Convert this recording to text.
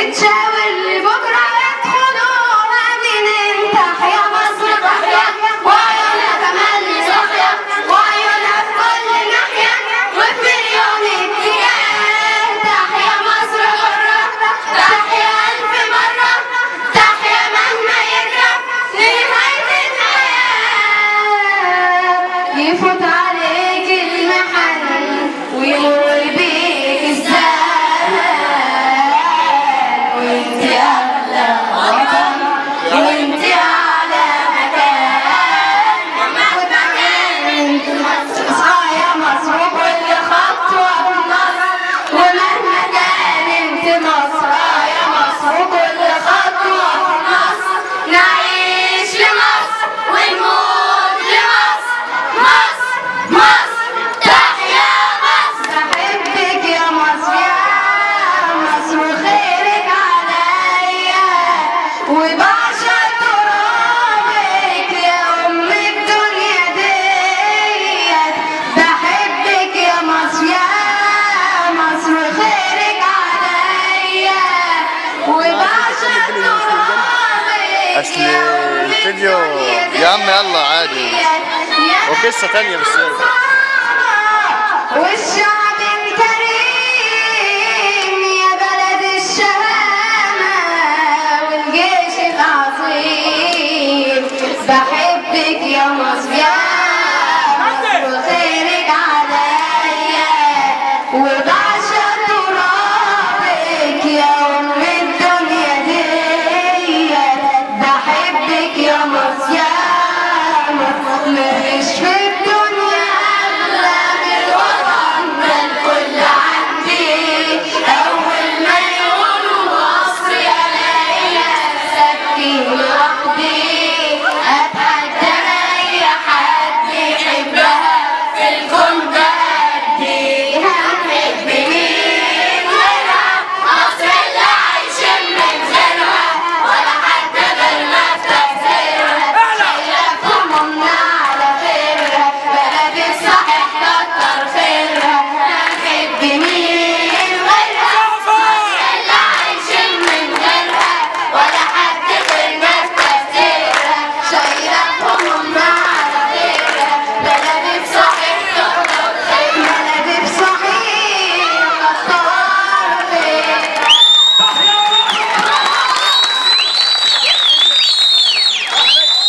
وبتشاور لبكرة يدخلوها من تحيا مصر تحيا وعيونها تملي صاحية وعيونها في كل ناحية وفي مليون اتجاه تحيا مصر حرة تحيا ألف مرة تحيا مهما يجرى لنهاية الحياة يفوت عليك المحل ويمر بيك الزمان وانت أغلى وطن وانت أعلى مكان ومهما كان انت يا مصر وكل خطوة في مصر ومهما كان انت مصر يا مصر وكل خطوة في مصر نعيش لمصر ونموت لمصر مصر مصر تحيا مصر بحبك يا مصر يا مصر وخيرك عليا وبعشق ترابك يا أم الدنيا ديت بحبك يا مصر يا مصر وخيرك عليا وبعشق ترابك اصل الفيديو يا عم يلا عادي وقصة تانية بس والشعب